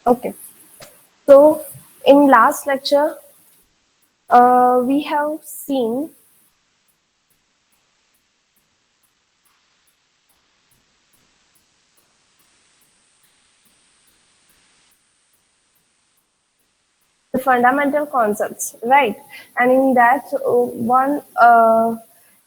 Okay, so in last lecture, we have seen the fundamental concepts, right? And in that, one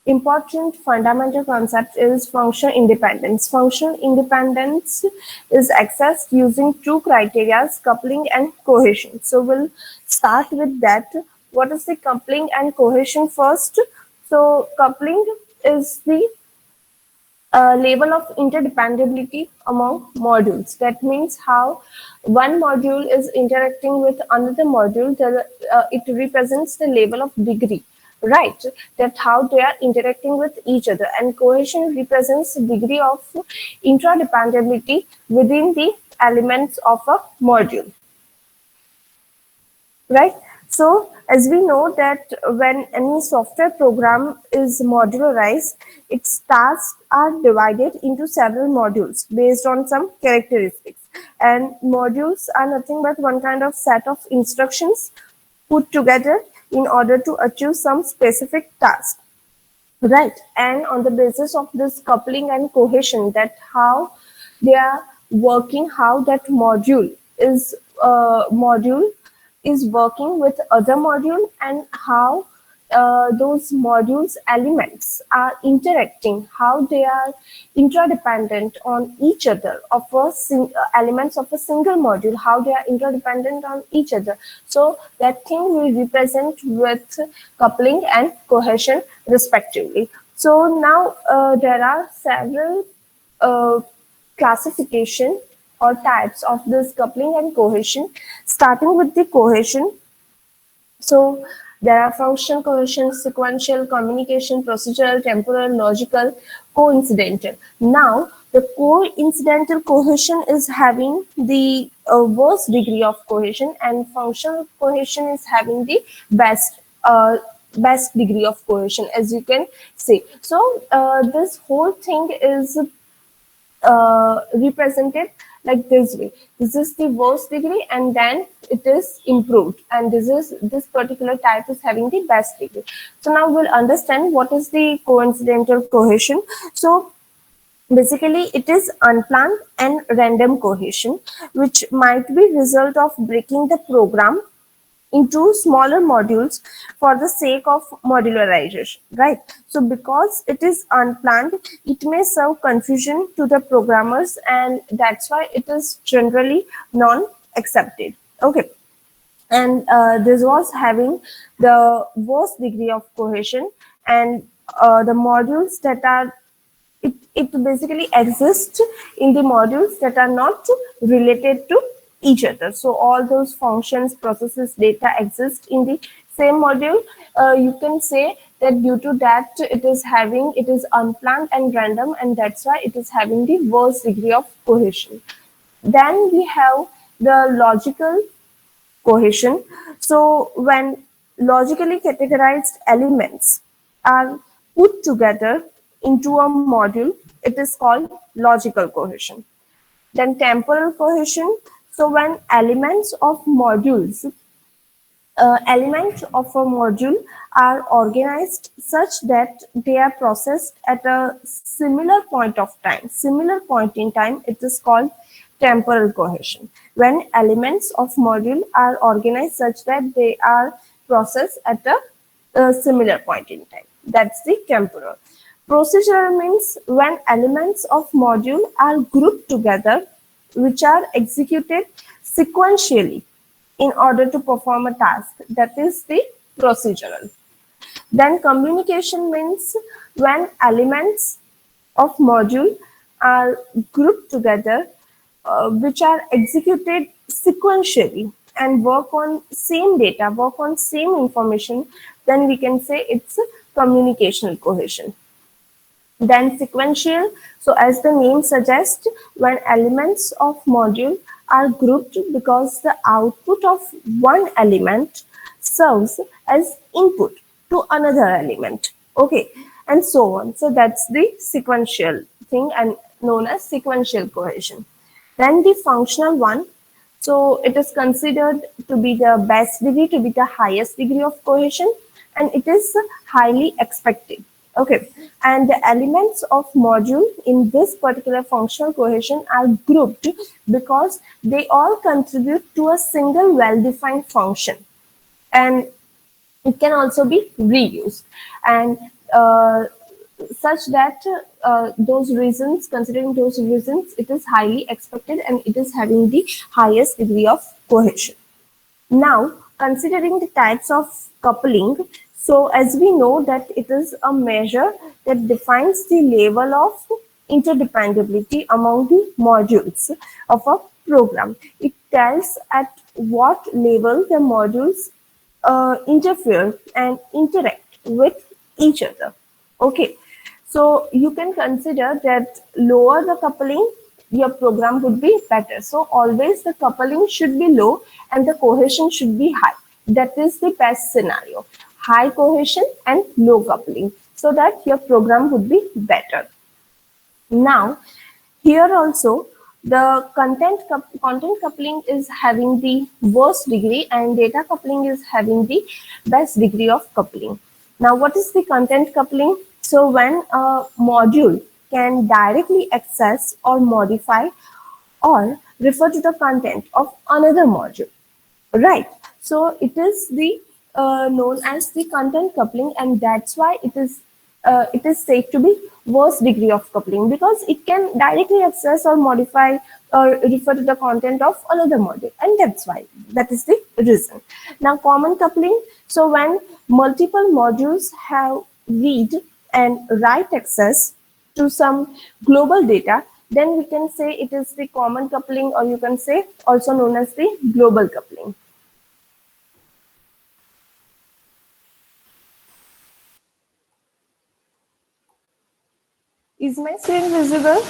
important fundamental concept is function independence. Function independence is accessed using two criteria, coupling and cohesion. So we'll start with that. What is the coupling and cohesion first? So coupling is the level of interdependability among modules. That means how one module is interacting with another module. It represents the level of degree, right? That how they are interacting with each other. And cohesion represents the degree of interdependability within the elements of a module, right? So as we know that when any software program is modularized, its tasks are divided into several modules based on some characteristics. And modules are nothing but one kind of set of instructions put together in order to achieve some specific task. Right. And on the basis of this coupling and cohesion, that how they are working, how that module is working with other module, and how those modules elements are interacting, how they are interdependent on each other of elements of a single module, how they are interdependent on each other. So that thing will represent with coupling and cohesion respectively. So now there are several uh, classification or types of this coupling and cohesion. Starting with the cohesion, so there are function cohesion, sequential, communication, procedural, temporal, logical, coincidental. Now, the coincidental cohesion is having the worst degree of cohesion, and functional cohesion is having the best degree of cohesion, as you can see. So this whole thing is represented like this way. This is the worst degree, and then it is improved, and this particular type is having the best degree. So now we'll understand what is the coincidental cohesion. So basically it is unplanned and random cohesion, which might be result of breaking the program into smaller modules for the sake of modularization, right? So because it is unplanned, it may serve confusion to the programmers, and that's why it is generally non-accepted. Okay. And this was having the worst degree of cohesion, and the modules that are it basically exists in the modules that are not related to each other. So all those functions, processes, data exist in the same module. You can say that due to that it is unplanned and random, and that's why it is having the worst degree of cohesion. Then we have the logical cohesion. So when logically categorized elements are put together into a module, it is called logical cohesion. Then temporal cohesion. So when elements of a module are organized such that they are processed at a similar point in time, it is called temporal cohesion. When elements of module are organized such that they are processed at a similar point in time, that's the temporal. Procedural means when elements of module are grouped together, which are executed sequentially in order to perform a task, that is the procedural. Then communication means when elements of module are grouped together, which are executed sequentially and work on same data, work on same information, then we can say it's a communicational cohesion. Then sequential, so as the name suggests, when elements of module are grouped because the output of one element serves as input to another element, okay, and so on. So that's the sequential thing and known as sequential cohesion. Then the functional one, So it is considered to be the best degree, to be the highest degree of cohesion, and it is highly expected. Okay, and the elements of module in this particular functional cohesion are grouped because they all contribute to a single well-defined function, and it can also be reused. And such that those reasons, considering those reasons, it is highly expected and it is having the highest degree of cohesion. Now, considering the types of coupling, so as we know that it is a measure that defines the level of interdependability among the modules of a program. It tells at what level the modules interfere and interact with each other. Okay, so you can consider that lower the coupling, your program would be better. So always the coupling should be low and the cohesion should be high. That is the best scenario. High cohesion and low coupling, so that your program would be better. Now, here also the content coupling is having the worst degree and data coupling is having the best degree of coupling. Now, what is the content coupling? So when a module can directly access or modify or refer to the content of another module, right? So it is the known as the content coupling, and that's why it is said to be worst degree of coupling, because it can directly access or modify or refer to the content of another module, and that's why, that is the reason. Now, common coupling, so when multiple modules have read and write access to some global data, then we can say it is the common coupling, or you can say also known as the global coupling. Is my screen visible?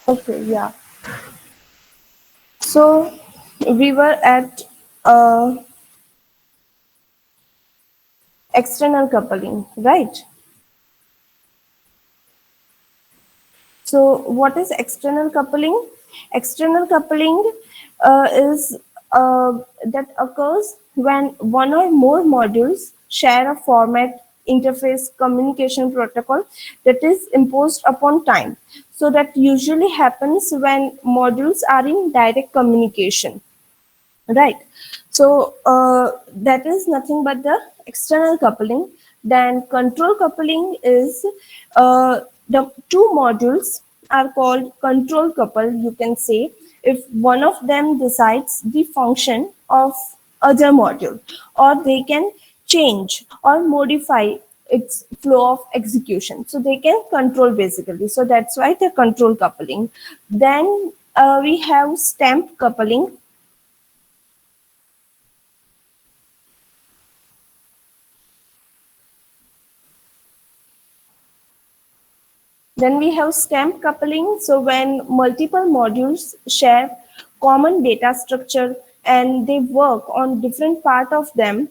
Okay, yeah. So we were at uh, external coupling, right? So what is external coupling? External coupling is that occurs when one or more modules share a format, interface, communication protocol that is imposed upon time. So that usually happens when modules are in direct communication. Right. So that is nothing but the external coupling. Then control coupling is the two modules are called control couple, you can say, if one of them decides the function of other module, or they can change or modify its flow of execution. So they can control basically. So that's why the control coupling. Then we have stamp coupling. Then we have stamp coupling. So when multiple modules share common data structure and they work on different part of them,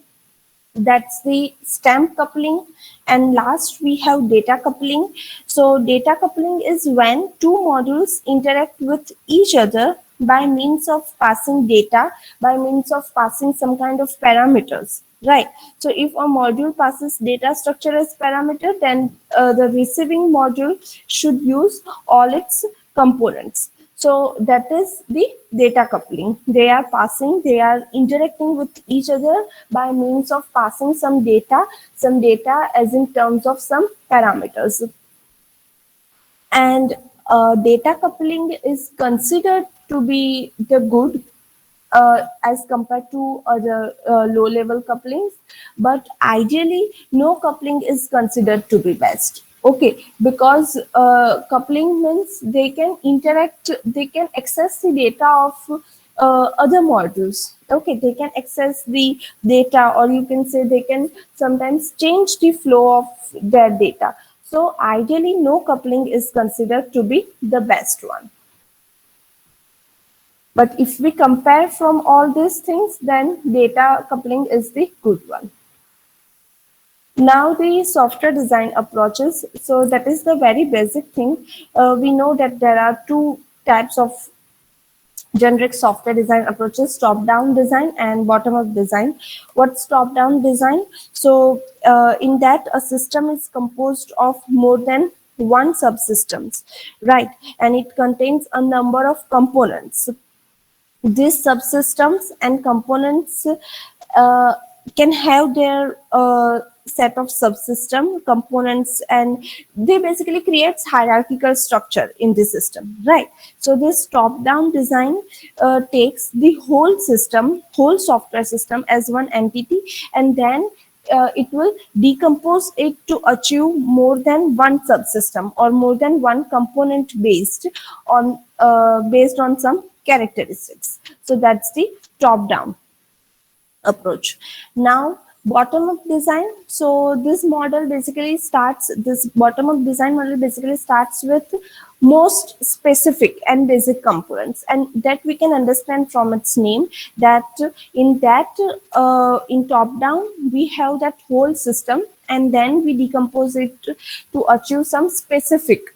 that's the stamp coupling. And last we have data coupling. So data coupling is when two modules interact with each other by means of passing data, by means of passing some kind of parameters, right? So if a module passes data structure as parameter, then the receiving module should use all its components. So that is the data coupling. They are interacting with each other by means of passing some data as in terms of some parameters. And data coupling is considered to be the good as compared to other low level couplings, but ideally no coupling is considered to be best. Okay, because coupling means they can interact, they can access the data of other modules. Okay, they can access the data, or you can say they can sometimes change the flow of their data. So ideally no coupling is considered to be the best one. But if we compare from all these things, then data coupling is the good one. Now the software design approaches. So that is the very basic thing. We know that there are two types of generic software design approaches: top-down design and bottom-up design. What's top-down design? So in that, a system is composed of more than one subsystems, right? And it contains a number of components. These subsystems and components uh, can have their set of subsystem components, and they basically creates hierarchical structure in the system, right? So this top down design takes the whole system, whole software system as one entity, and then it will decompose it to achieve more than one subsystem or more than one component based on some characteristics. So that's the top down approach. Now bottom up design. So this bottom up design model basically starts with most specific and basic components, and that we can understand from its name that in top down we have that whole system, and then we decompose it to achieve some specific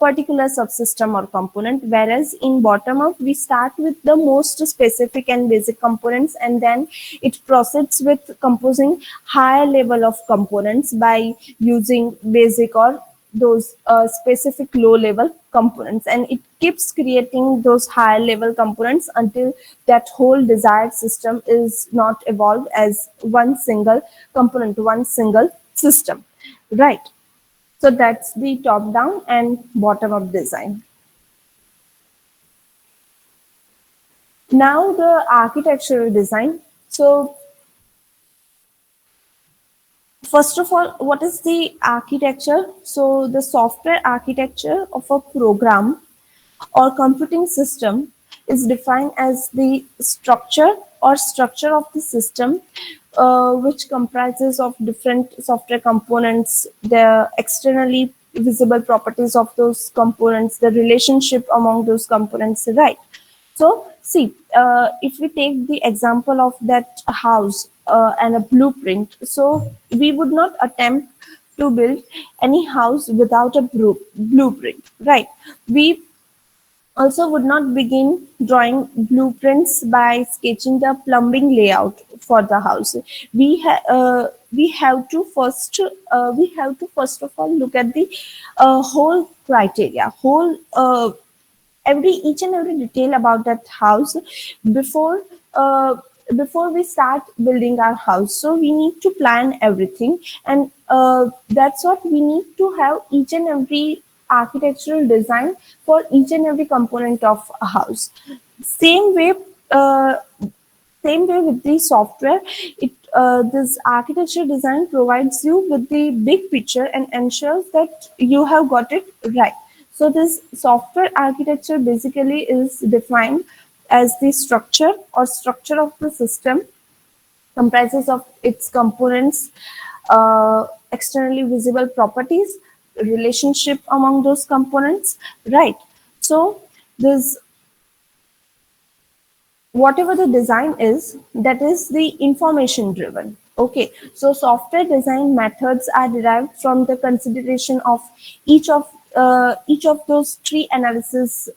particular subsystem or component, whereas in bottom up we start with the most specific and basic components, and then it proceeds with composing higher level of components by using basic or those specific low level components, and it keeps creating those higher level components until that whole desired system is not evolved as one single component, one single system, right? So that's the top down and bottom up design. Now the architectural design. So first of all, what is the architecture? So the software architecture of a program or computing system is defined as the structure of the system, which comprises of different software components, the externally visible properties of those components, the relationship among those components, right? So see, if we take the example of that house and a blueprint, so we would not attempt to build any house without a blueprint, right? We also would not begin drawing blueprints by sketching the plumbing layout for the house. We have to first of all look at the whole criteria, whole every each and every detail about that house before uh, before we start building our house. So we need to plan everything, and that's what we need to have each and every architectural design for each and every component of a house. Same way, uh, same way with the software, it this architecture design provides you with the big picture and ensures that you have got it right. So this software architecture basically is defined as the structure of the system, comprises of its components, externally visible properties, relationship among those components, right? So this whatever the design is, that is the information driven. Okay, so software design methods are derived from the consideration of each of those three analysis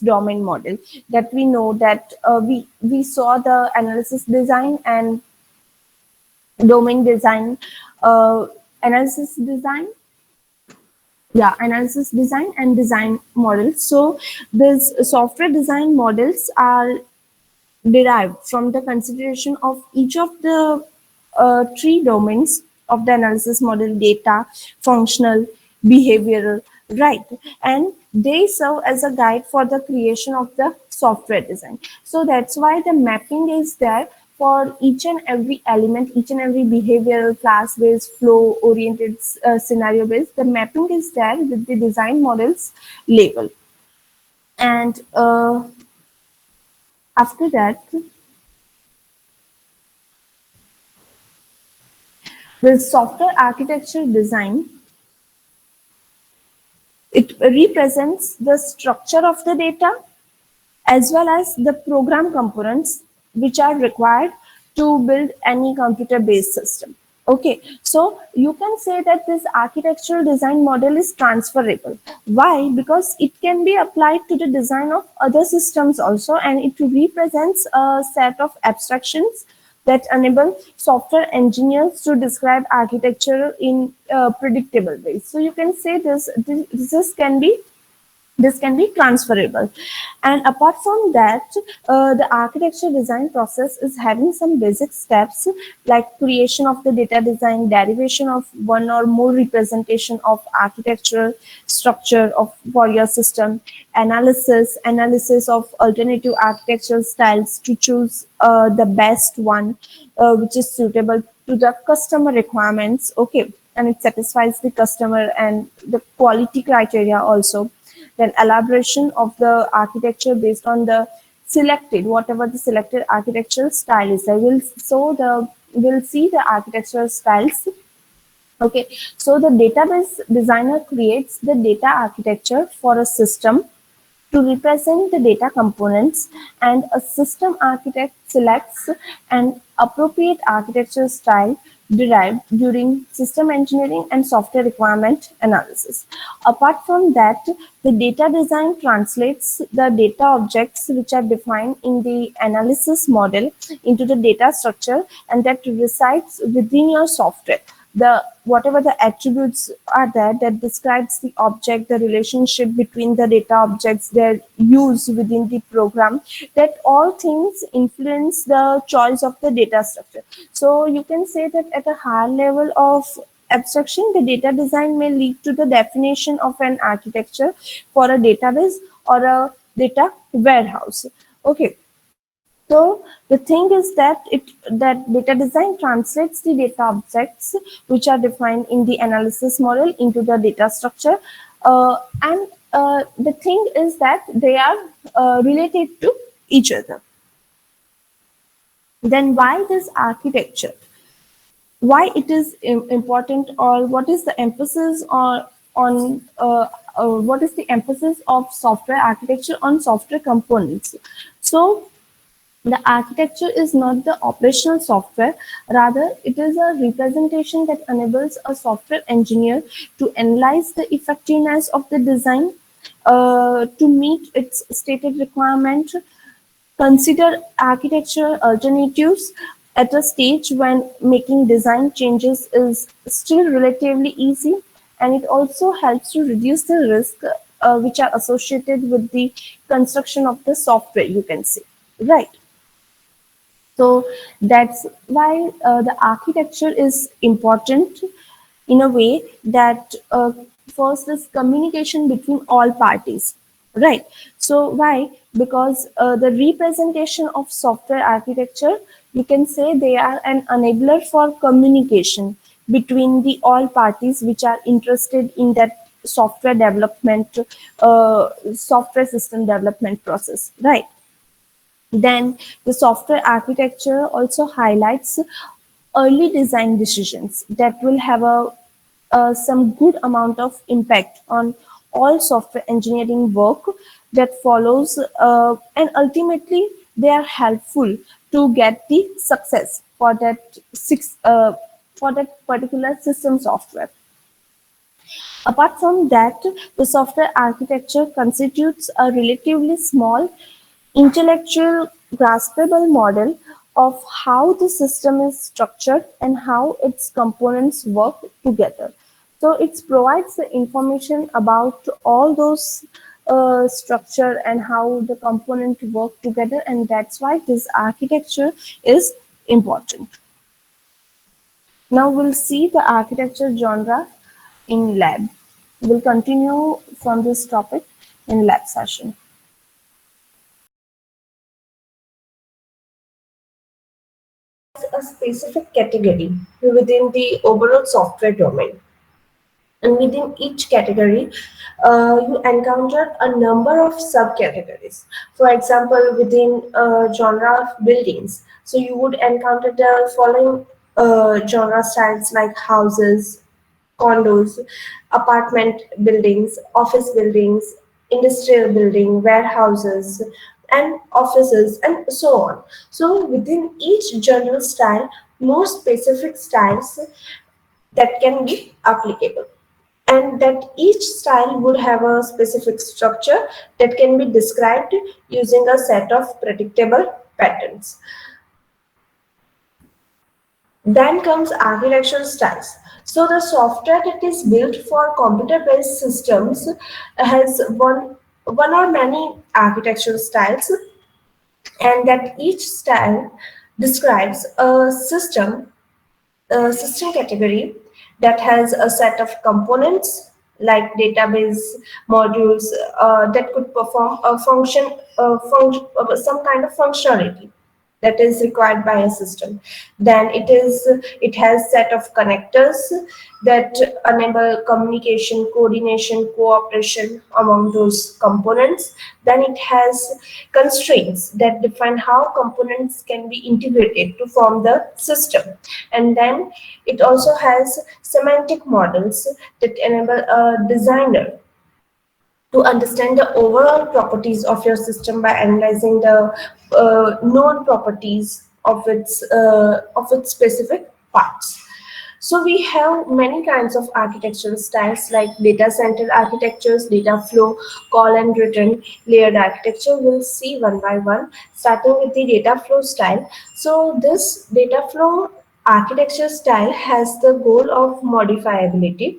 domain model that we know that we saw the analysis design and domain design, uh, analysis design, yeah, analysis design and design models. So these software design models are derived from the consideration of each of the three domains of the analysis model: data, functional, behavioral, right? And they serve as a guide for the creation of the software design. So that's why the mapping is there for each and every element, each and every behavioral, class based, flow oriented, scenario based. The mapping is there with the design models label. And after that, with software architecture design, it represents the structure of the data as well as the program components which are required to build any computer based system. Okay, so you can say that this architectural design model is transferable. Why? Because it can be applied to the design of other systems also, and it represents a set of abstractions that enable software engineers to describe architecture in predictable ways. So you can say this can be transferable. And apart from that, the architecture design process is having some basic steps like creation of the data design, derivation of one or more representation of architectural structure of for your system, analysis of alternative architectural styles to choose the best one which is suitable to the customer requirements. Okay, and it satisfies the customer and the quality criteria also. Then elaboration of the architecture based on the selected, whatever the selected architectural style is. I will so the we'll see the architectural styles. Okay, so the database designer creates the data architecture for a system to represent the data components, and a system architect selects an appropriate architecture style derived during system engineering and software requirement analysis. Apart from that, the data design translates the data objects which are defined in the analysis model into the data structure, and that resides within your software. The whatever the attributes are there that describes the object, the relationship between the data objects, their use within the program, that all things influence the choice of the data structure. So you can say that at a higher level of abstraction, the data design may lead to the definition of an architecture for a database or a data warehouse. Okay, so the thing is that data design translates the data objects which are defined in the analysis model into the data structure, and the thing is that they are related to each other. Then why this architecture? Why it is important, or what is the emphasis on what is the emphasis of software architecture on software components? So the architecture is not the operational software, rather, it is a representation that enables a software engineer to analyze the effectiveness of the design to meet its stated requirement, consider architectural alternatives at a stage when making design changes is still relatively easy, and it also helps to reduce the risk which are associated with the construction of the software, you can say, right? So that's why the architecture is important in a way that first is communication between all parties, right? So why? Because the representation of software architecture, you can say they are an enabler for communication between the all parties which are interested in that software development, software system development process, right? Then the software architecture also highlights early design decisions that will have some good amount of impact on all software engineering work that follows, and ultimately they are helpful to get the success for that particular system software. Apart from that, the software architecture constitutes a relatively small, intellectual, graspable model of how the system is structured and how its components work together. So it provides the information about all those structure and how the component work together, and that's why this architecture is important. Now we'll see the architecture genre in lab. We'll continue from this topic in lab session. A specific category within the overall software domain. And within each category, you encounter a number of subcategories. For example, within genre of buildings, so you would encounter the following genre styles like houses, condos, apartment buildings, office buildings, industrial building, warehouses, and offices, and so on. So within each general style, more specific styles that can be applicable, and that each style would have a specific structure that can be described using a set of predictable patterns. Then comes architectural styles. So the software that is built for computer-based systems has one or many architectural styles, and that each style describes a system category that has a set of components like database modules that could perform a some kind of functionality that is required by a system. Then it has set of connectors that enable communication, coordination, cooperation among those components. Then it has constraints that define how components can be integrated to form the system. And then it also has semantic models that enable a designer to understand the overall properties of your system by analyzing the known properties of its specific parts. So we have many kinds of architectural styles like data center architectures, data flow, call and return, layered architecture. We'll see one by one, starting with the data flow style. So this data flow architecture style has the goal of modifiability.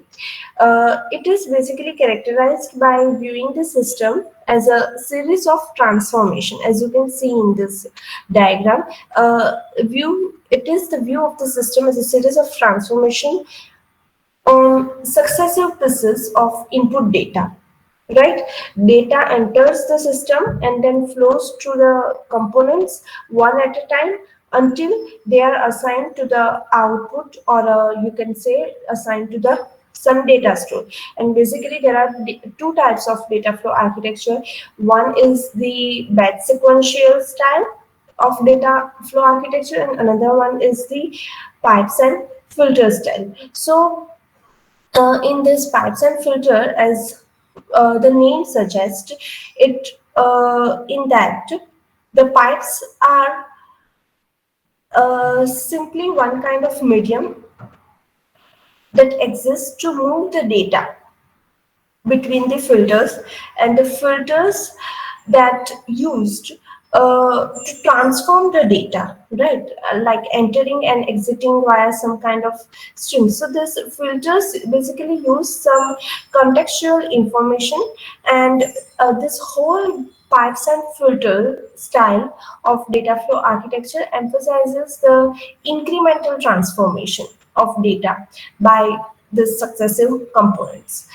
It is basically characterized by viewing the system as a series of transformation. As you can see in this diagram, it is the view of the system as a series of transformation on successive pieces of input data. Right, data enters the system and then flows through the components one at a time until they are assigned to the output, or you can say assigned to the some data store. And basically there are two types of data flow architecture. One is the batch sequential style of data flow architecture, and another one is the pipes and filter style. So in this pipes and filter, as the name suggests, it in that the pipes are simply one kind of medium that exists to move the data between the filters, and the filters that used to transform the data, right? Like entering and exiting via some kind of string. So this filters basically use some contextual information, and this whole pipes and filter style of data flow architecture emphasizes the incremental transformation of data by the successive components.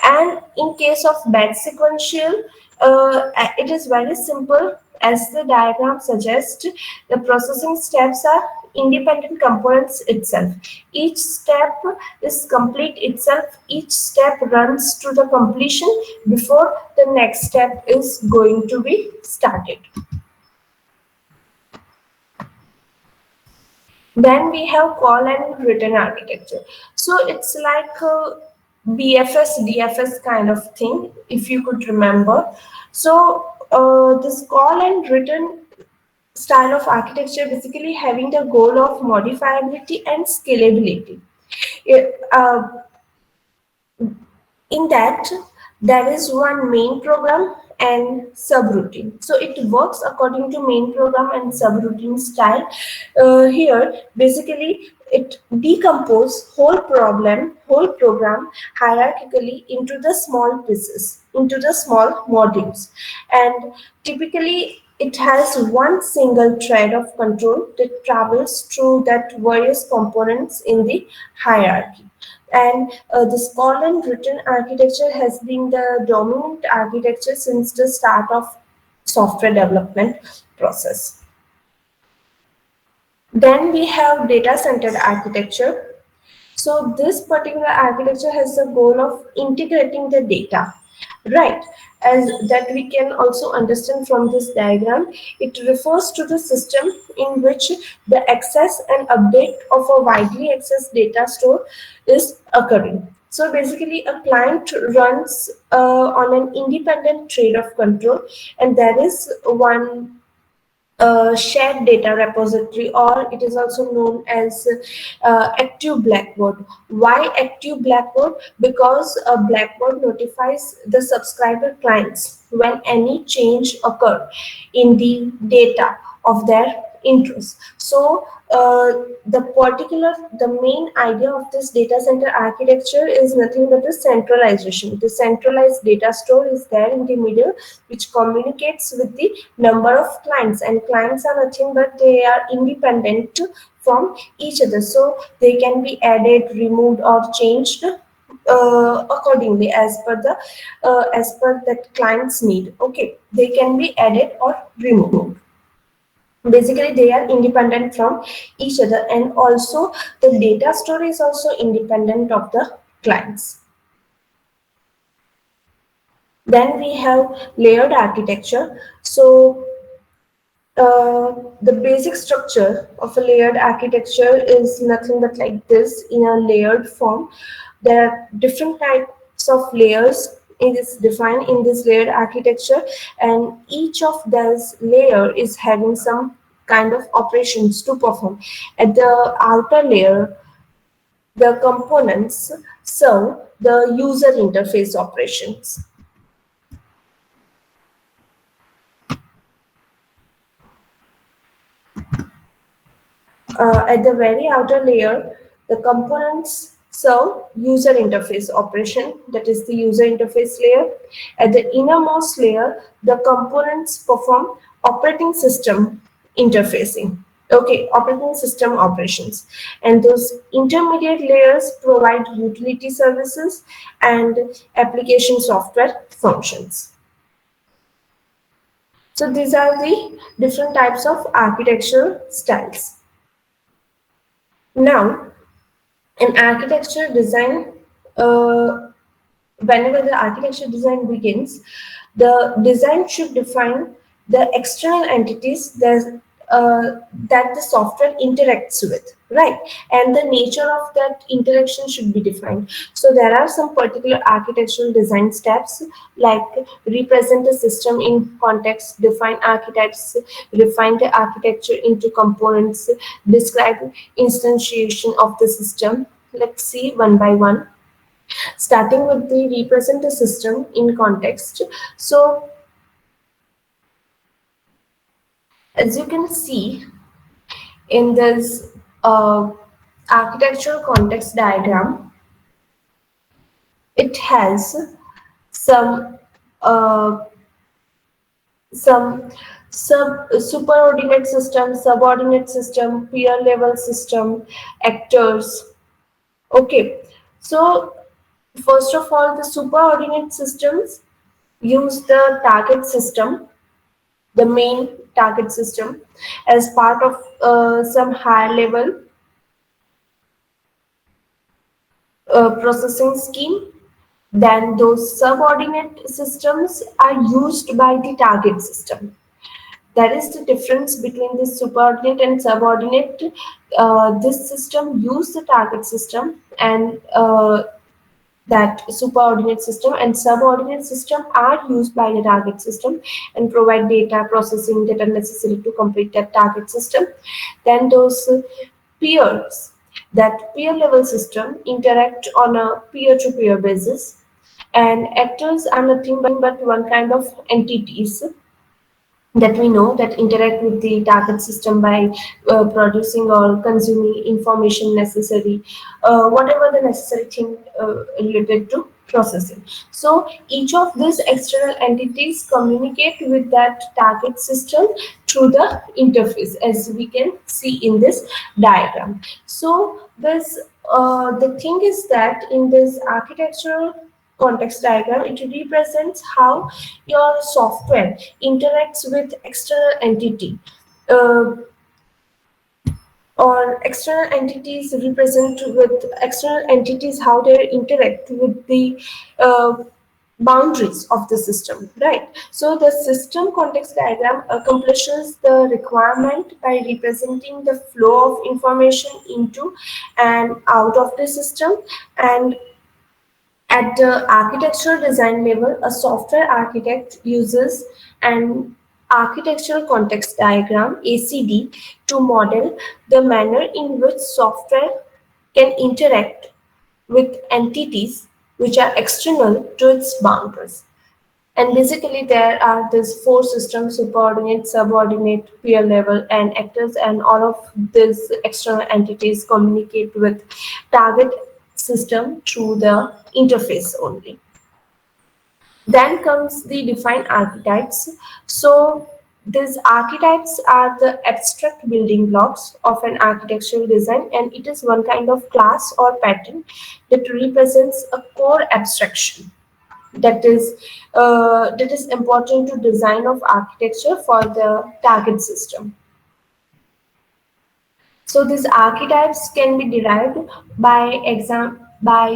And in case of batch sequential, it is very simple. As the diagram suggests, the processing steps are independent components itself. Each step is complete itself. Each step runs to the completion before the next step is going to be started. Then we have call and return architecture. So it's like a BFS, DFS kind of thing, if you could remember. So this call and return style of architecture basically having the goal of modifiability and scalability. In that, there is one main program and subroutine. So it works according to main program and subroutine style. Here, basically, it decomposes whole program hierarchically into the small pieces, into the small modules, and typically it has one single thread of control that travels through that various components in the hierarchy. And this call and return architecture has been the dominant architecture since the start of software development process. Then we have data-centered architecture. So this particular architecture has the goal of integrating the data, right? As that we can also understand from this diagram, it refers to the system in which the access and update of a widely accessed data store is occurring. So basically a client runs on an independent thread of control, and there is one shared data repository, or it is also known as active Blackboard. Why active Blackboard? Because Blackboard notifies the subscriber clients when any change occur in the data of their interest. So the main idea of this data center architecture is nothing but the centralization. The centralized data store is there in the middle, which communicates with the number of clients, and clients are nothing but they are independent from each other, so they can be added, removed, or changed accordingly as per that client's need. Okay, they can be added or removed. Basically they are independent from each other, and also the data store is also independent of the clients. Then we have layered architecture. So the basic structure of a layered architecture is nothing but like this in a layered form. There are different types of layers in this defined in this layered architecture, and each of those layer is having some kind of operations to perform. At the outer layer, the components serve the user interface operations. At the very outer layer, the components serve user interface operation, that is the user interface layer. At the innermost layer, the components perform operating system interfacing. Okay, operating system operations. And those intermediate layers provide utility services and application software functions. So these are the different types of architectural styles. Now, in architecture design, whenever the architecture design begins, the design should define the external entities that the software interacts with, right? And the nature of that interaction should be defined. So there are some particular architectural design steps, like represent the system in context, define archetypes, refine the architecture into components, describe instantiation of the system. Let's see one by one, starting with the represent the system in context. So as you can see in this architectural context diagram, it has some uh, some superordinate system, subordinate system, peer level system, actors. Okay, so first of all, the superordinate systems use the target system, the main target system, as part of some higher level processing scheme. Then those subordinate systems are used by the target system. That is the difference between the superordinate and subordinate. This system use the target system, and that superordinate system and subordinate system are used by the target system and provide data processing that are necessary to complete that target system. Then those peers, that peer level system interact on a peer-to-peer basis, and actors are nothing but one kind of entities that we know that interact with the target system by producing or consuming information necessary, whatever the necessary thing related to processing. So each of these external entities communicate with that target system through the interface, as we can see in this diagram. So this the thing is that in this architectural context diagram, it represents how your software interacts with external entity, uh, or external entities represent with external entities, how they interact with the boundaries of the system, right? So the system context diagram accomplishes the requirement by representing the flow of information into and out of the system. And at the architectural design level, a software architect uses and architectural context diagram ACD to model the manner in which software can interact with entities which are external to its boundaries. And basically, there are these four systems: subordinate, subordinate, peer level, and actors, and all of these external entities communicate with target system through the interface only. Then comes the defined archetypes. So these archetypes are the abstract building blocks of an architectural design, and it is one kind of class or pattern that represents a core abstraction that is important to design of architecture for the target system. So these archetypes can be derived by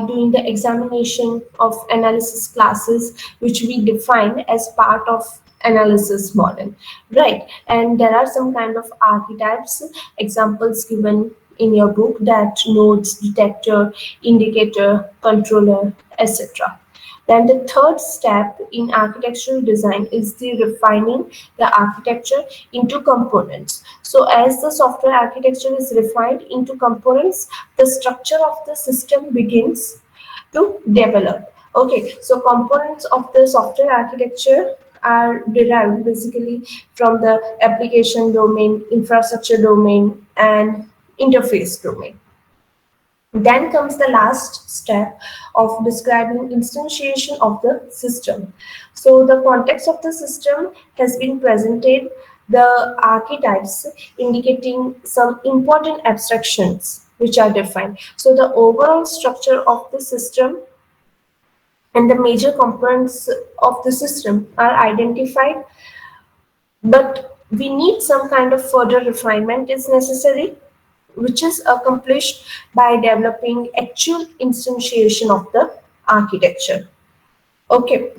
doing the examination of analysis classes, which we define as part of analysis model, right? And there are some kind of archetypes, examples given in your book, that nodes, detector, indicator, controller, etc. Then the third step in architectural design is the refining the architecture into components. So as the software architecture is refined into components, the structure of the system begins to develop. Okay, so components of the software architecture are derived basically from the application domain, infrastructure domain, and interface domain. Then comes the last step of describing instantiation of the system. So the context of the system has been presented, the archetypes indicating some important abstractions which are defined. So the overall structure of the system and the major components of the system are identified, but we need some kind of further refinement is necessary, which is accomplished by developing actual instantiation of the architecture. Okay,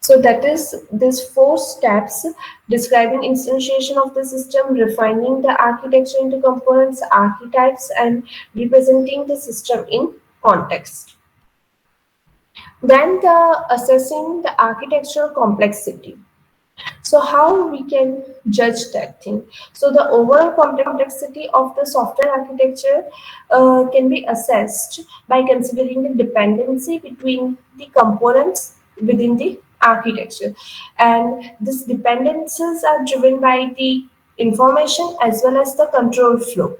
so that is these four steps: describing instantiation of the system, refining the architecture into components, archetypes, and representing the system in context. Then the assessing the architectural complexity. So how we can judge that thing? So the overall complexity of the software architecture can be assessed by considering the dependency between the components within the architecture, and these dependencies are driven by the information as well as the control flow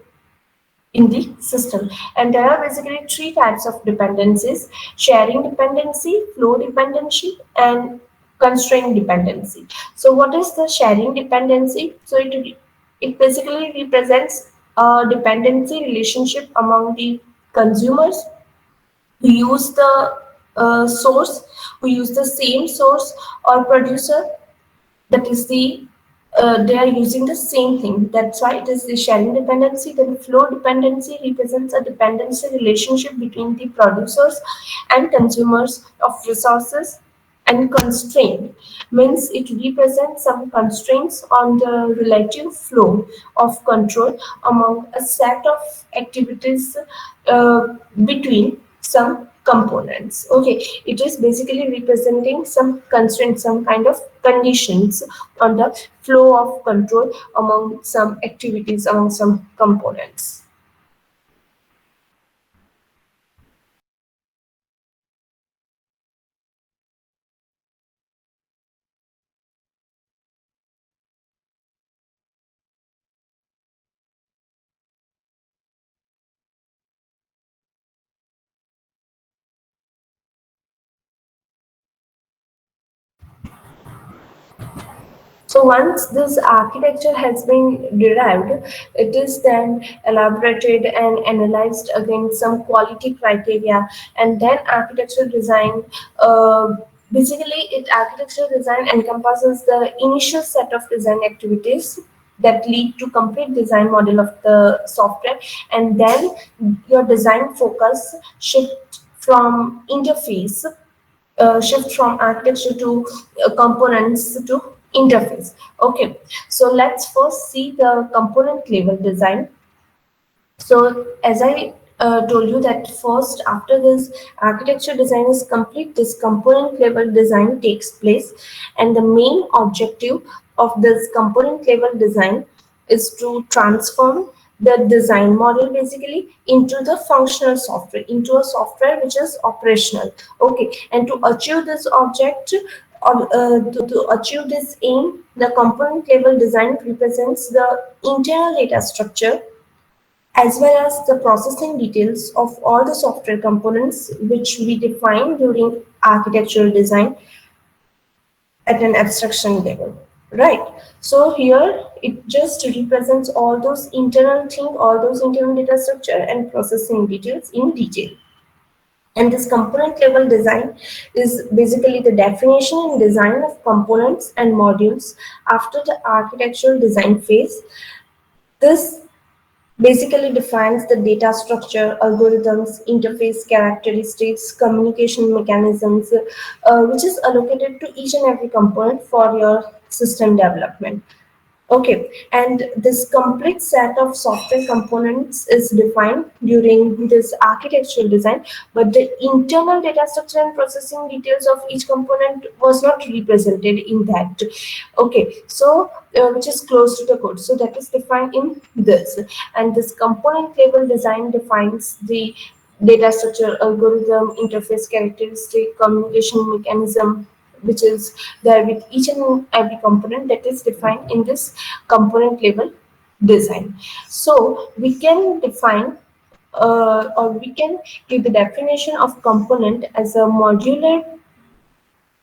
in the system. And there are basically three types of dependencies: sharing dependency, flow dependency, and constraint dependency. So what is the sharing dependency? So it basically represents a dependency relationship among the consumers who use the source, who use the same source or producer, that is they are using the same thing. That's why it is the sharing dependency. Then flow dependency represents a dependency relationship between the producers and consumers of resources. And constraint means it represents some constraints on the relative flow of control among a set of activities between some components. Okay, it is basically representing some constraints, some kind of conditions on the flow of control among some activities, among some components. So once this architecture has been derived, it is then elaborated and analyzed against some quality criteria, and then architectural design. Basically, architectural design encompasses the initial set of design activities that lead to complete design model of the software, and then your design focus shift from architecture to components to interface. Okay, so let's first see the component level design. So as I told you that first, after this architecture design is complete, this component level design takes place, and the main objective of this component level design is to transform the design model basically into the functional software, into a software which is operational. Okay, and to achieve this object, to achieve this aim, the component level design represents the internal data structure as well as the processing details of all the software components which we define during architectural design at an abstraction level, right? So here it just represents all those internal things, all those internal data structure and processing details in detail. And this component level design is basically the definition and design of components and modules after the architectural design phase. This basically defines the data structure, algorithms, interface characteristics, communication mechanisms, which is allocated to each and every component for your system development. Okay, and this complete set of software components is defined during this architectural design, but the internal data structure and processing details of each component was not represented in that. Okay, so which is close to the code. So that is defined in this, and this component level design defines the data structure, algorithm, interface characteristic, communication mechanism, which is there with each and every component that is defined in this component level design. So we can define or we can give the definition of component as a modular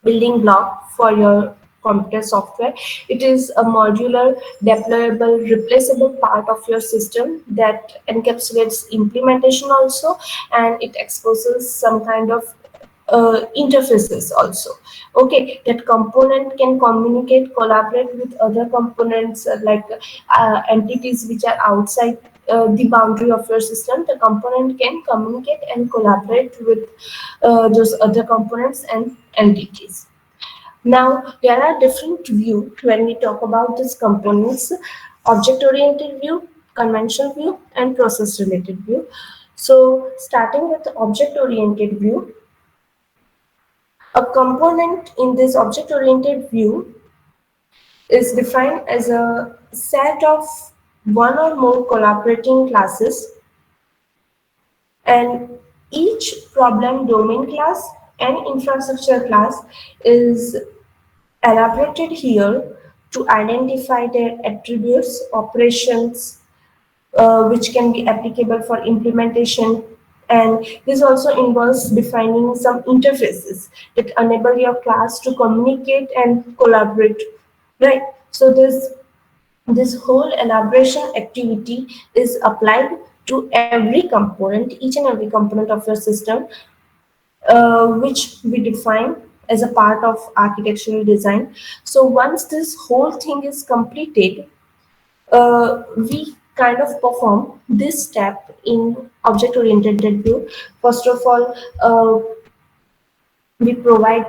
building block for your computer software. It is a modular, deployable, replaceable part of your system that encapsulates implementation also, and it exposes some kind of interfaces also. Okay, that component can communicate, collaborate with other components like entities which are outside the boundary of your system. The component can communicate and collaborate with those other components and entities. Now, there are different views when we talk about these components: object-oriented view, conventional view, and process-related view. So, starting with the object-oriented view, a component in this object-oriented view is defined as a set of one or more collaborating classes, and each problem domain class and infrastructure class is elaborated here to identify their attributes, operations, which can be applicable for implementation. And this also involves defining some interfaces that enable your class to communicate and collaborate, right? So this whole elaboration activity is applied to every component, each and every component of your system, which we define as a part of architectural design. So once this whole thing is completed, we kind of perform this step in object-oriented view. First of all, we provide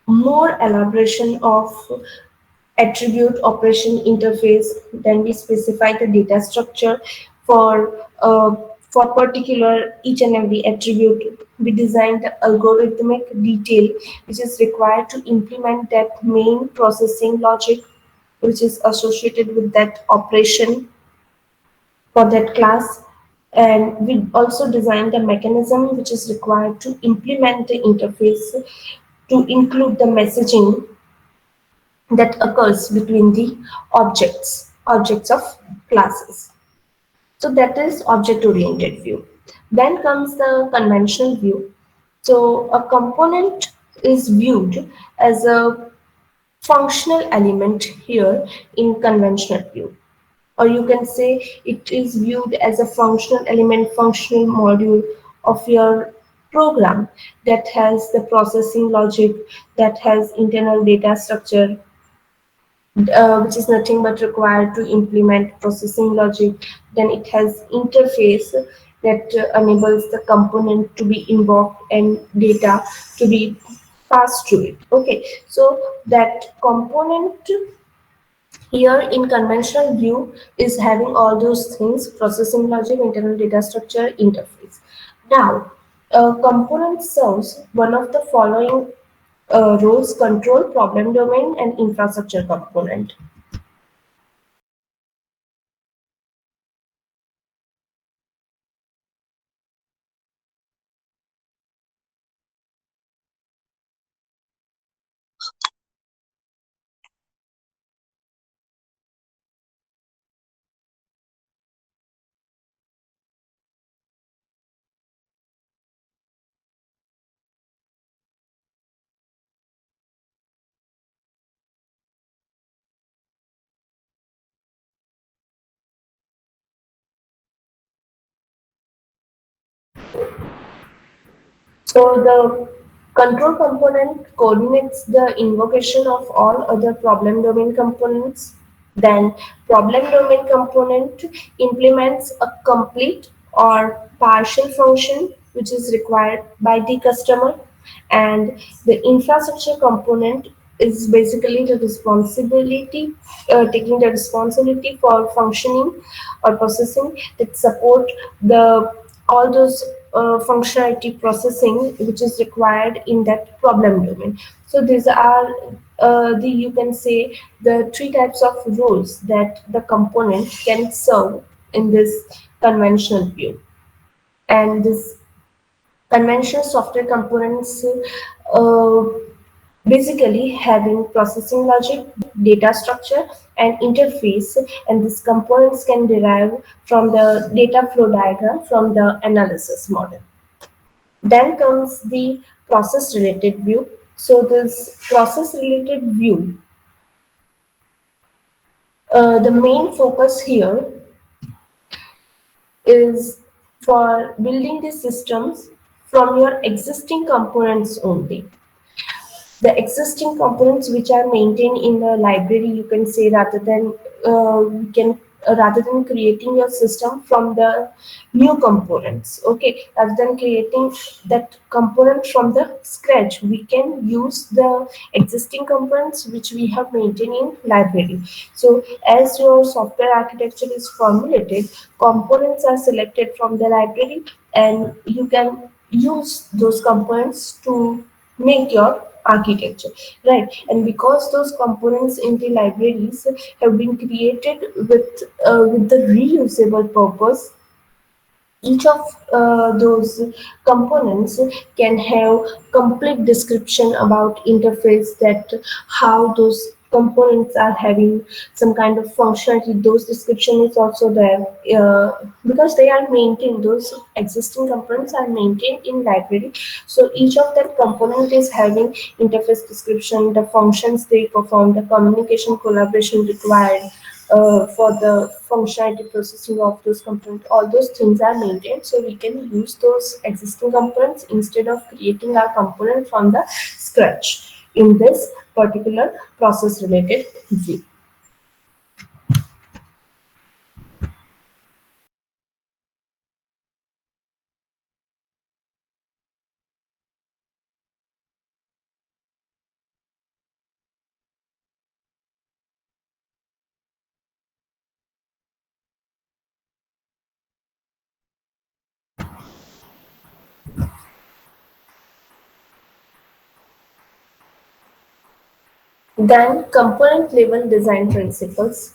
more elaboration of attribute operation interface. Then we specify the data structure for particular each and every attribute. We design the algorithmic detail which is required to implement that main processing logic which is associated with that operation for that class. And we also design the mechanism which is required to implement the interface to include the messaging that occurs between the objects of classes. So that is object-oriented view. Then comes the conventional view. So a component is viewed as a functional element here in conventional view, or you can say it is viewed as a functional element, functional module of your program that has the processing logic, that has internal data structure, which is nothing but required to implement processing logic. Then it has interface that enables the component to be invoked and data to be passed to it. Okay, so that component here in conventional view is having all those things: processing logic, internal data structure, interface. Now, a component serves one of the following roles: control, problem domain, and infrastructure component. So the control component coordinates the invocation of all other problem domain components. Then problem domain component implements a complete or partial function which is required by the customer, and the infrastructure component is basically the responsibility, taking the responsibility for functioning or processing that support the all those functionality processing which is required in that problem domain. So these are the, you can say, the three types of roles that the component can serve in this conventional view. And this conventional software components uh, basically having processing logic, data structure, and interface, and these components can derive from the data flow diagram from the analysis model. Then comes the process related view. So this process related view, the main focus here is for building the systems from your existing components only. The existing components which are maintained in the library, you can say, we can rather than creating your system from the new components. Okay, rather than creating that component from the scratch, we can use the existing components which we have maintained in library. So as your software architecture is formulated, components are selected from the library, and you can use those components to make your architecture, right? And because those components in the libraries have been created with the reusable purpose, each of those components can have complete description about interface, that how those components are having some kind of functionality. Those description is also there because they are maintained, those existing components are maintained in library. So each of that component is having interface description, the functions they perform, the communication collaboration required for the functionality processing of those components. All those things are maintained, so we can use those existing components instead of creating our component from the scratch in this particular process related view. Then component level design principles.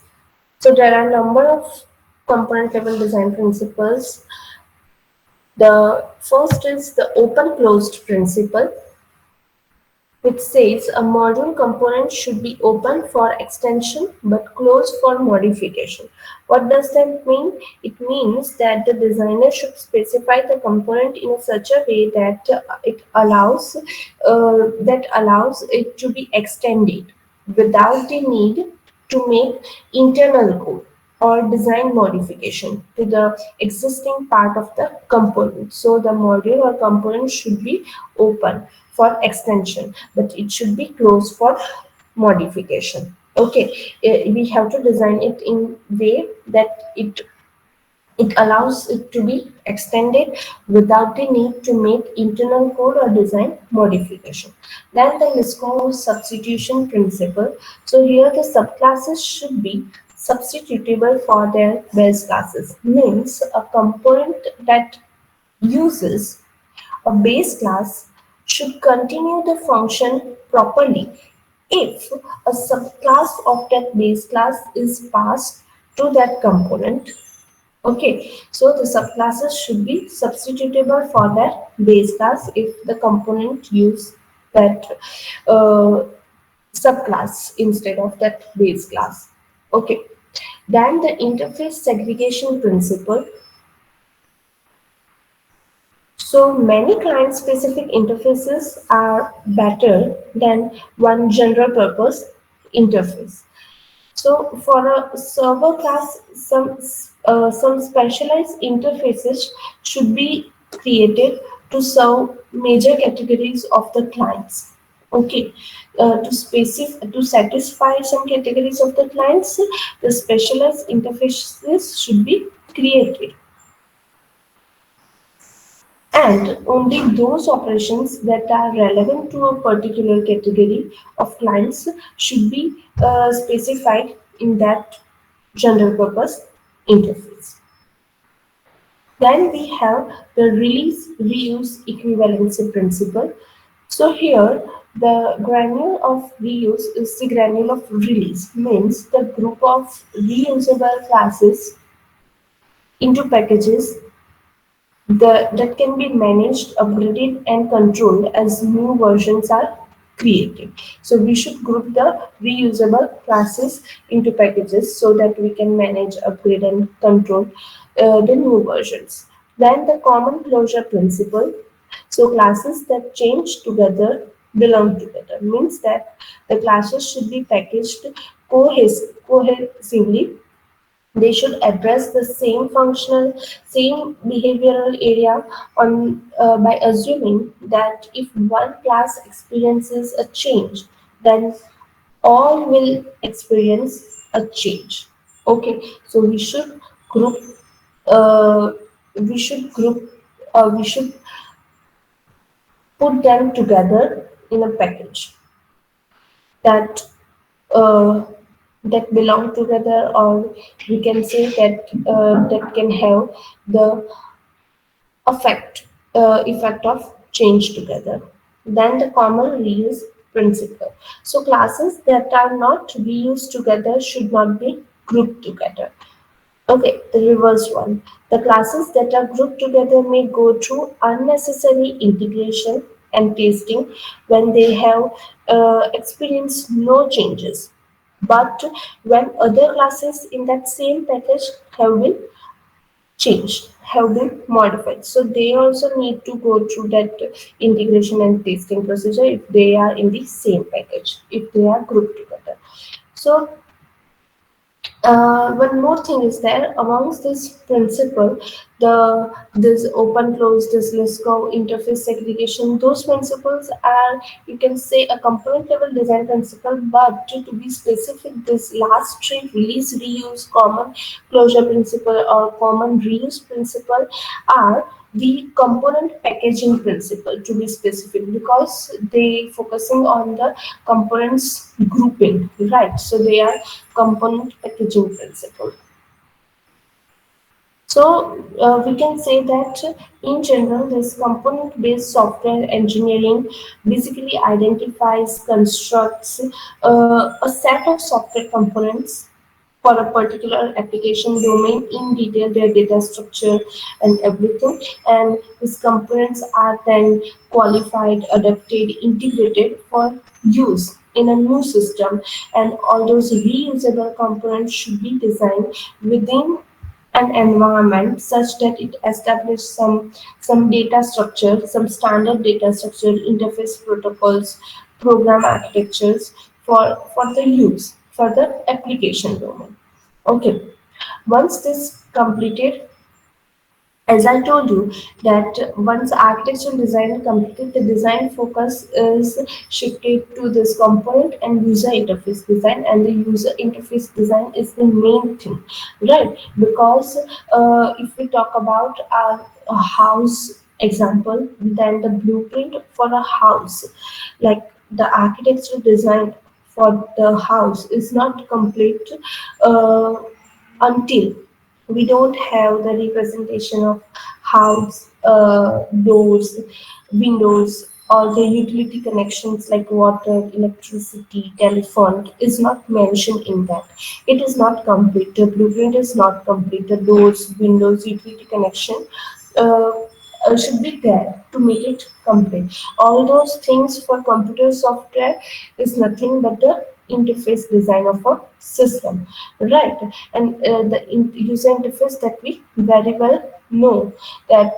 So there are a number of component level design principles. The first is the open closed principle, which says a module component should be open for extension but closed for modification. What does that mean? It means that the designer should specify the component in such a way that it allows it to be extended without the need to make internal code or design modification to the existing part of the component. So the module or component should be open for extension, but it should be closed for modification. Okay, we have to design it in way that it allows it to be extended without the need to make internal code or design modification. Then the LISCO substitution principle. So here the subclasses should be substitutable for their base classes. Means a component that uses a base class should continue the function properly if a subclass of that base class is passed to that component. Okay, so the subclasses should be substitutable for that base class if the component use that uh, subclass instead of that base class. Okay, then the interface segregation principle. So many client-specific interfaces are better than one general purpose interface. So for a server class, some specialized interfaces should be created to serve major categories of the clients. Okay, to satisfy some categories of the clients, the specialized interfaces should be created, and only those operations that are relevant to a particular category of clients should be specified in that general purpose interface. Then we have the release reuse equivalency principle. So here the granule of reuse is the granule of release, means the group of reusable classes into packages that can be managed, upgraded, and controlled as new versions are created. So we should group the reusable classes into packages so that we can manage, upgrade, and control the new versions. Then the common closure principle. So classes that change together belong together, means that the classes should be packaged cohesively. They should address the same functional, same behavioral area on by assuming that if one class experiences a change, then all will experience a change. Okay, so group uh, we should group we should put them together in a package that uh, that belong together, or we can say that that can have the effect of change together. Then the common reuse principle. So classes that are not reused together should not be grouped together. Okay, the reverse one. The classes that are grouped together may go through unnecessary integration and testing when they have experienced no changes. But when other classes in that same package have been changed, have been modified, so they also need to go through that integration and testing procedure if they are in the same package, if they are grouped together. So one more thing is there amongst this principle, this open close, this LISCO interface segregation, those principles are, you can say, a component level design principle, but to be specific, this last three, release, reuse, common closure principle, or common reuse principle, are the component packaging principle, to be specific, because they focusing on the components grouping, right? So they are component packaging principle. So we can say that in general, this component-based software engineering basically identifies, constructs a set of software components for a particular application domain in detail, their data structure and everything. And these components are then qualified, adapted, integrated for use in a new system. And all those reusable components should be designed within an environment such that it establishes some data structure, some standard data structure, interface protocols, program architectures for the use, for the application domain. Okay, once this completed, as I told you, that once architectural design is completed, the design focus is shifted to this component and user interface design, and the user interface design is the main thing, right? Because if we talk about a house example, then the blueprint for a house, like the architectural design for the house, is not complete uh, until we don't have the representation of house, doors, windows, or the utility connections like water, electricity, telephone is not mentioned in that. It is not complete. The blueprint is not complete. The doors, windows, utility connection uh, should be there to make it complete. All those things for computer software is nothing but the interface design of a system, right? And user interface that we very well know that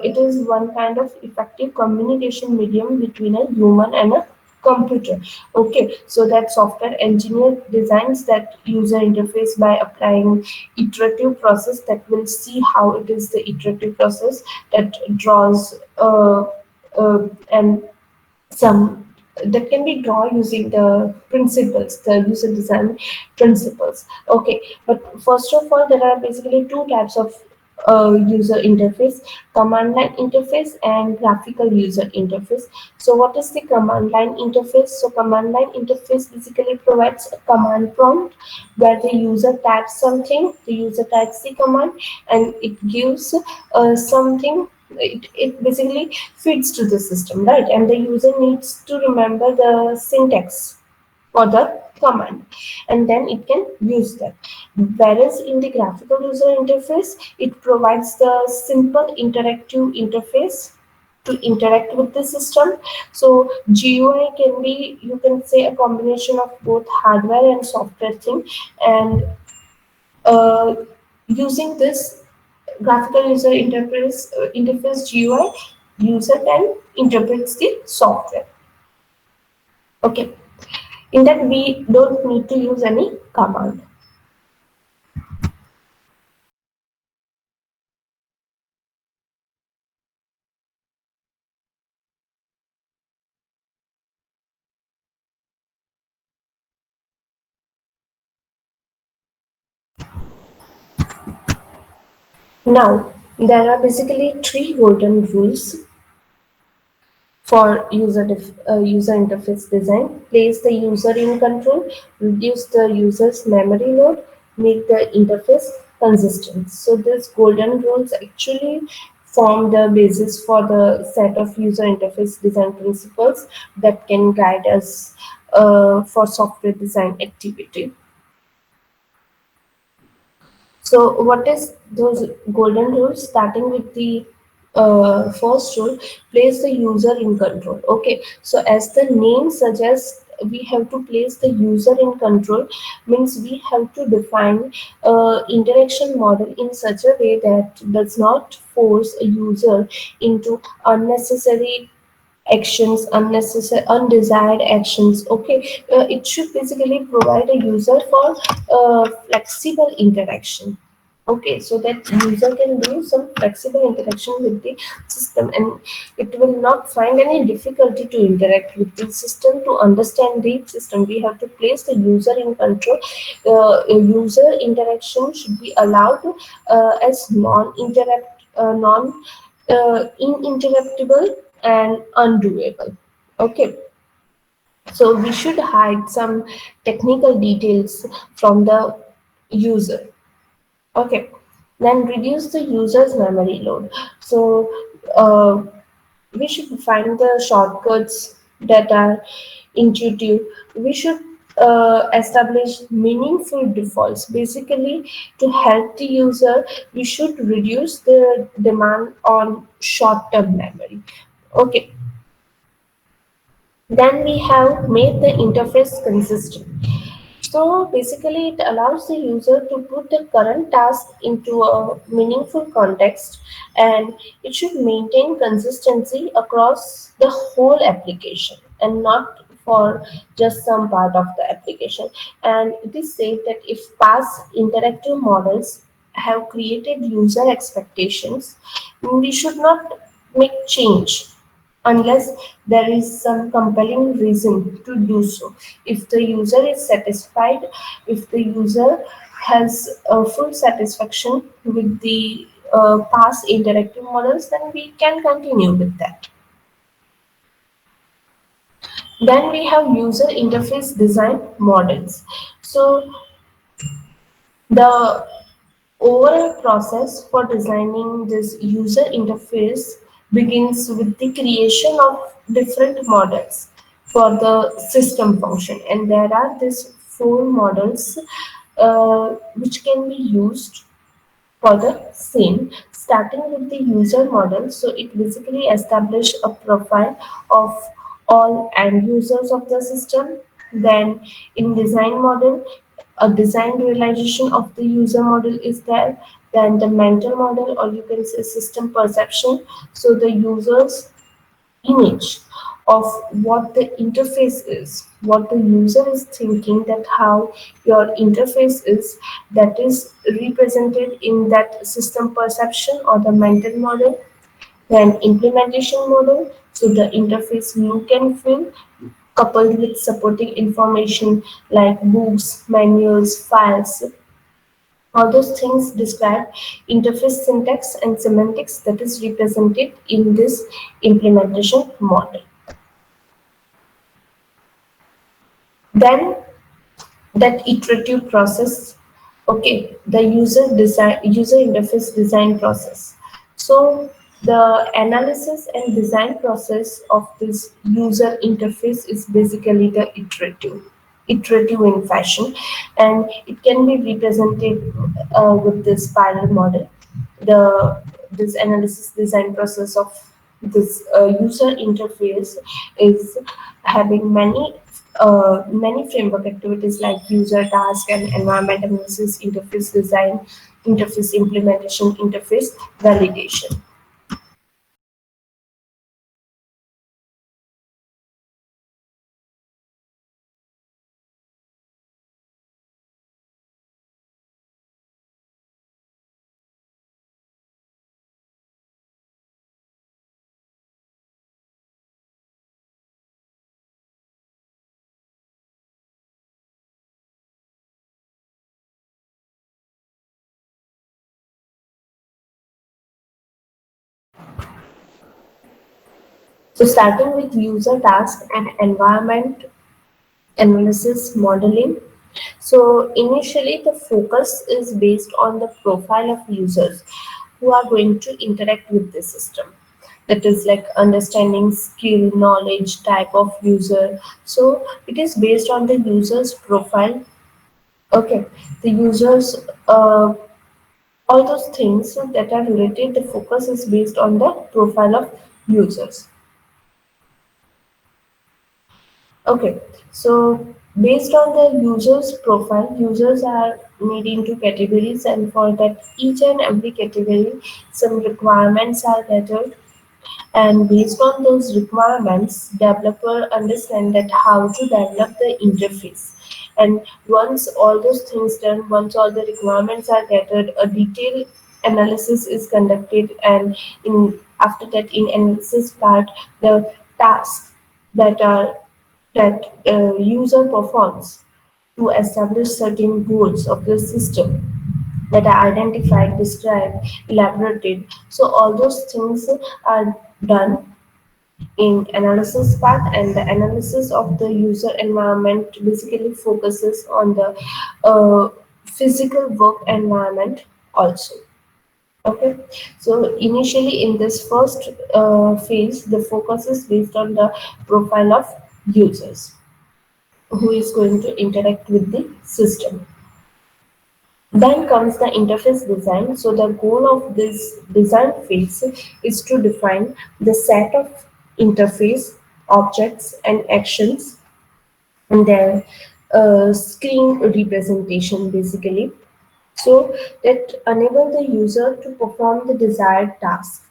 it is one kind of effective communication medium between a human and a computer. Okay, so that software engineer designs that user interface by applying iterative process that will see how it is the iterative process that draws and some that can be drawn using the principles, the user design principles. Okay, but first of all, there are basically two types of user interface: command line interface and graphical user interface. So, what is the command line interface? So, command line interface basically provides a command prompt where the user types something, the user types the command, and it gives something. It basically feeds to the system, right? And the user needs to remember the syntax for the command, and then it can use that. Whereas in the graphical user interface, it provides the simple interactive interface to interact with the system. So GUI can be, you can say, a combination of both hardware and software thing, and uh, using this graphical user interface GUI, user then interprets the software. Okay, in that we don't need to use any command. Now, there are basically three golden rules for user interface design: place the user in control, reduce the user's memory load, make the interface consistent. So these golden rules actually form the basis for the set of user interface design principles that can guide us for software design activity. So, what is those golden rules? Starting with the first rule, place the user in control. Okay, so as the name suggests, we have to place the user in control. Means we have to define interaction model in such a way that does not force a user into unnecessary actions, unnecessary undesired actions. Okay, it should basically provide a user for flexible interaction. Okay, so that user can do some flexible interaction with the system, and it will not find any difficulty to interact with the system, to understand the system. We have to place the user in control. User interaction should be allowed as uninterruptible and undoable. Okay, so we should hide some technical details from the user. Okay, then reduce the user's memory load. So uh, we should find the shortcuts that are intuitive. We should establish meaningful defaults. Basically, to help the user, we should reduce the demand on short-term memory. Okay, then we have made the interface consistent. So basically, it allows the user to put the current task into a meaningful context, and it should maintain consistency across the whole application and not for just some part of the application. And it is said that if past interactive models have created user expectations, we should not make change unless there is some compelling reason to do so. If the user is satisfied, if the user has full satisfaction with the past interactive models, then we can continue with that. Then we have user interface design models. So the overall process for designing this user interface begins with the creation of different models for the system function, and there are these four models which can be used for the same, starting with the user model. So it basically establishes a profile of all end users of the system. Then in design model, a design realization of the user model is there. Then the mental model, or you can say system perception. So the users image of what the interface is, what the user is thinking, that how your interface is, that is represented in that system perception or the mental model, then implementation model, so the interface look and feel coupled with supporting information like books, manuals, files. All those things describe interface syntax and semantics that is represented in this implementation model. Then that iterative process, okay, the user interface design process. So the analysis and design process of this user interface is basically the iterative in fashion, and it can be represented with this spiral model. The this analysis design process of this user interface is having many framework activities like user task and environment analysis, interface design, interface implementation, interface validation. So starting with user task and environment analysis modeling. So initially the focus is based on the profile of users who are going to interact with the system. That is like understanding skill, knowledge, type of user. So it is based on the user's profile. Okay, the users, all those things that are related, the focus is based on the profile of users. Okay, so based on the user's profile, users are made into categories, and for that, each and every category, some requirements are gathered, and based on those requirements, developer understand that how to develop the interface. And once all those things done, once all the requirements are gathered, a detailed analysis is conducted, and in after that, in analysis part, the tasks that are that user performs to establish certain goals of the system that are identified, described, elaborated. So all those things are done in analysis part, and the analysis of the user environment basically focuses on the uh, physical work environment also. Okay, so initially in this first phase, the focus is based on the profile of users who is going to interact with the system. Then comes the interface design. So the goal of this design phase is to define the set of interface objects and actions and their screen representation basically, so that enable the user to perform the desired task.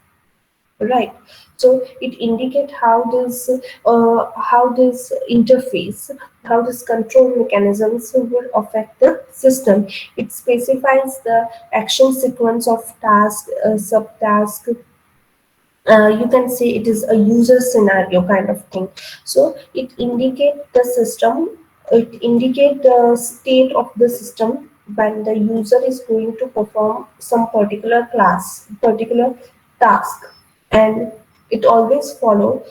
Right. So it indicate how this interface, how this control mechanisms will affect the system. It specifies the action sequence of task, subtask. You can say it is a user scenario kind of thing. So it indicate the system. It indicate the state of the system when the user is going to perform some particular task, and it always follow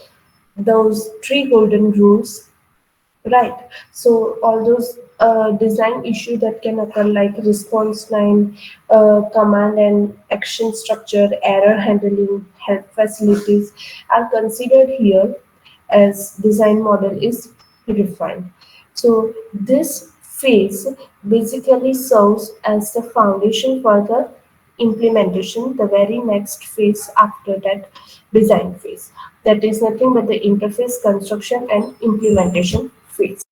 those three golden rules, right? So all those design issue that can occur like response line, command and action structure, error handling, help facilities are considered here as design model is refined. So this phase basically serves as the foundation for the implementation, the very next phase after that design phase. That is nothing but the interface construction and implementation phase.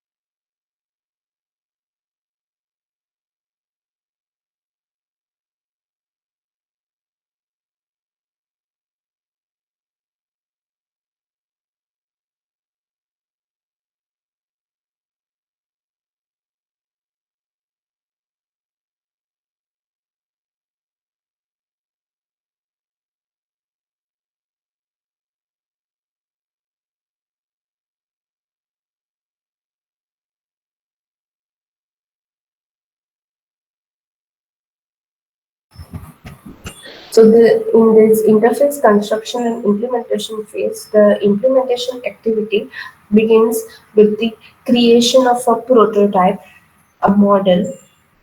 So in this interface construction and implementation phase, the implementation activity begins with the creation of a prototype, a model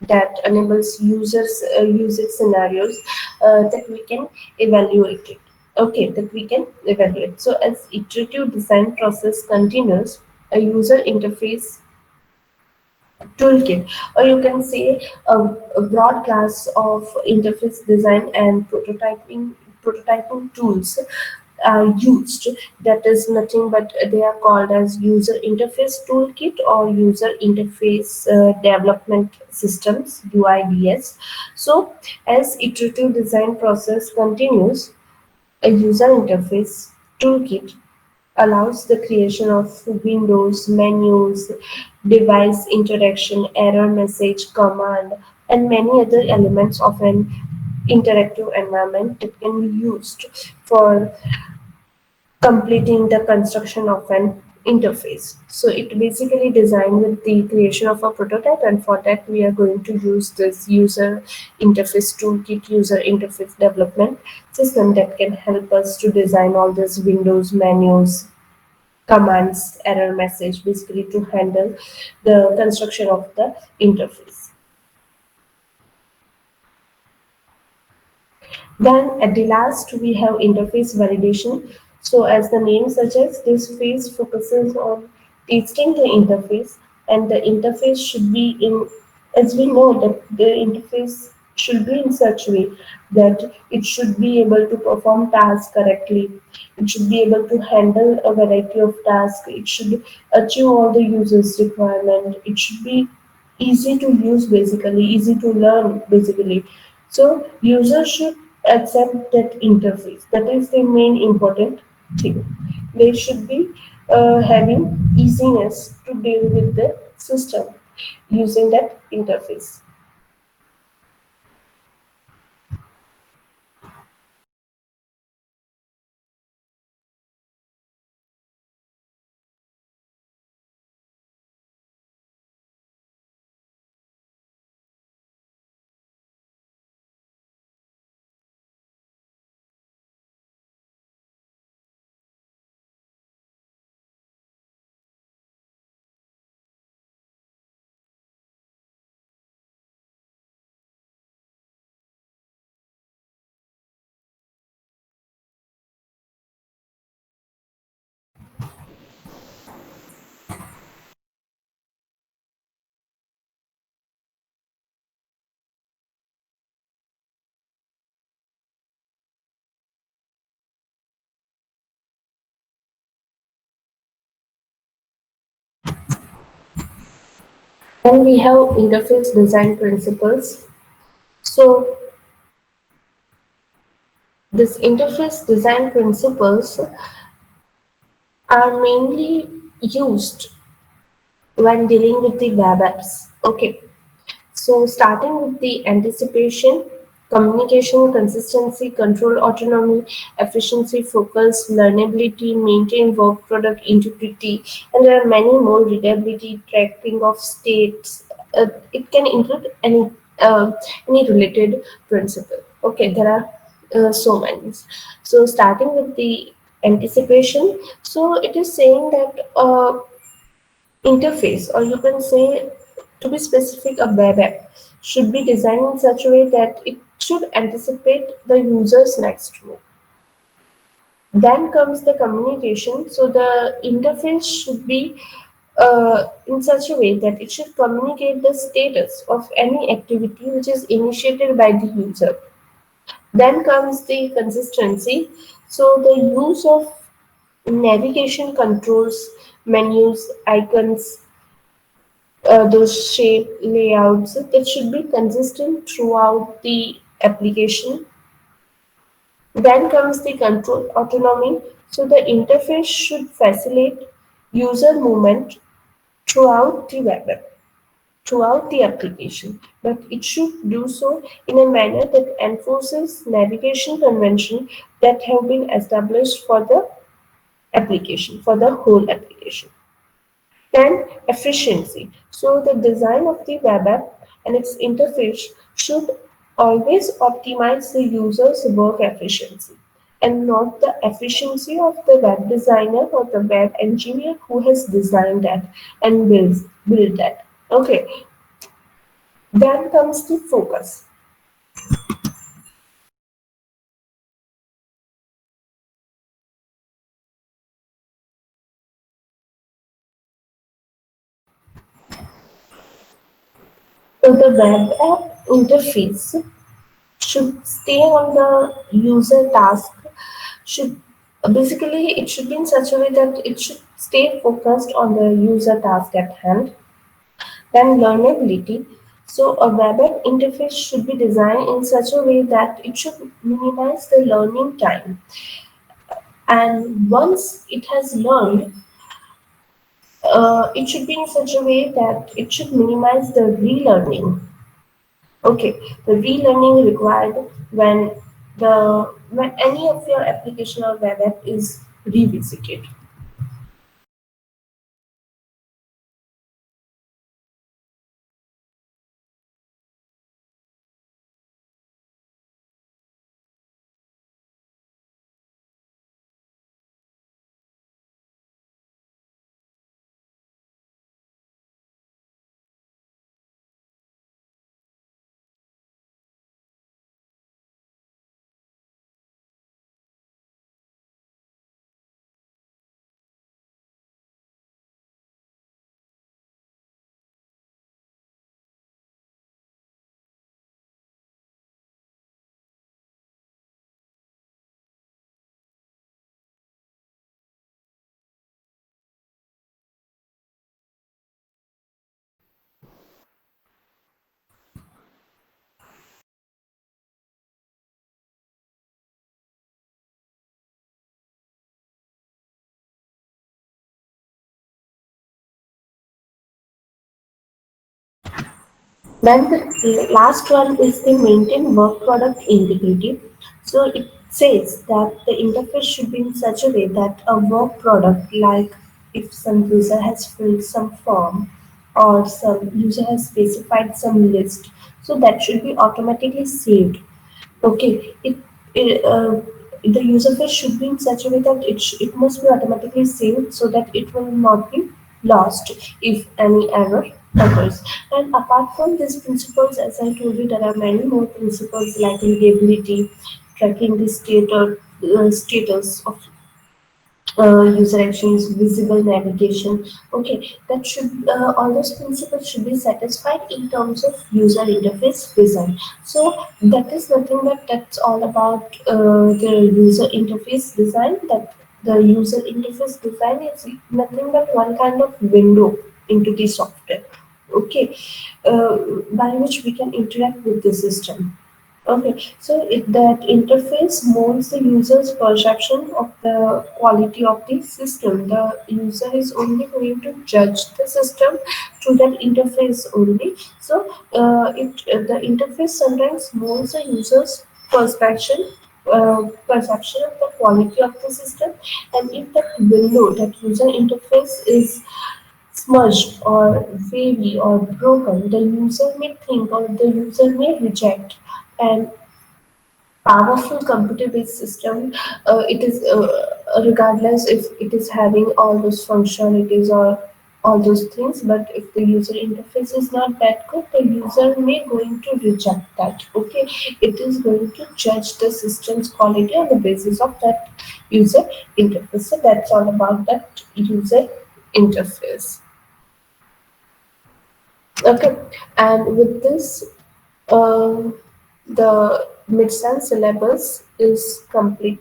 that enables user scenarios that we can evaluate it. Okay, that we can evaluate. So as iterative design process continues, a user interface toolkit, or you can say a broad class of interface design and prototyping tools are used. That is nothing but they are called as user interface toolkit or user interface development systems, UIDS. So as iterative design process continues, a user interface toolkit allows the creation of windows, menus, device interaction, error message, command, and many other elements of an interactive environment that can be used for completing the construction of an interface. So it basically designed with the creation of a prototype, and for that we are going to use this user interface toolkit, user interface development system that can help us to design all these windows, menus, commands, error message, basically to handle the construction of the interface. Then at the last, we have interface validation. So as the name suggests, this phase focuses on testing the interface, and the interface should be in, as we know that the interface should be in such a way that it should be able to perform tasks correctly. It should be able to handle a variety of tasks. It should achieve all the users' requirement. It should be easy to use basically, easy to learn basically. So users should accept that interface. That is the main important thing. They should be having easiness to deal with the system using that interface. Then we have interface design principles. So this interface design principles are mainly used when dealing with the web apps. Okay. So starting with the anticipation, communication, consistency, control autonomy, efficiency, focus, learnability, maintain work product integrity, and there are many more, readability, tracking of states. It can include any related principle. Okay, there are so many. So starting with the anticipation, so it is saying that interface, or you can say, to be specific, a web app should be designed in such a way that it should anticipate the user's next move. Then comes the communication. So the interface should be in such a way that it should communicate the status of any activity which is initiated by the user. Then comes the consistency. So the use of navigation controls, menus, icons, those shape layouts that should be consistent throughout the application. Then comes the control autonomy. So the interface should facilitate user movement throughout the web app, throughout the application, but it should do so in a manner that enforces navigation convention that have been established for the application, for the whole application. Then efficiency. So the design of the web app and its interface should always optimize the user's work efficiency and not the efficiency of the web designer or the web engineer who has designed that and built that. Okay, then comes the focus. So the web app interface should stay on the user task, should basically it should be in such a way that it should stay focused on the user task at hand. Then learnability. So a web app interface should be designed in such a way that it should minimize the learning time. And once it has learned, it should be in such a way that it should minimize the relearning. Okay, the relearning required when when any of your application or web app is revisited. Then the last one is the maintain work product integrity. So it says that the interface should be in such a way that a work product, like if some user has filled some form or some user has specified some list, so that should be automatically saved. Okay, it the user face should be in such a way that it must be automatically saved so that it will not be lost if any error occurs. And apart from these principles, as I told you, there are many more principles like readability, tracking the status of user actions, visible navigation. Okay, that should all those principles should be satisfied in terms of user interface design. So that is nothing but that's all about the user interface design. That the user interface design is nothing but one kind of window into the software. Okay, uh, by which we can interact with the system. Okay, so that interface molds the user's perception of the quality of the system. The user is only going to judge the system through that interface only. So, the interface sometimes molds the user's perception of the quality of the system, and if that window, that user interface is smudged or wavy or broken, the user may think or the user may reject. And powerful computer-based system, it is regardless if it is having all those functionalities or all those things, but if the user interface is not that good, the user may going to reject that. Okay, it is going to judge the system's quality on the basis of that user interface. So that's all about that user interface. Okay, and with this, the mid-sem syllabus is completed.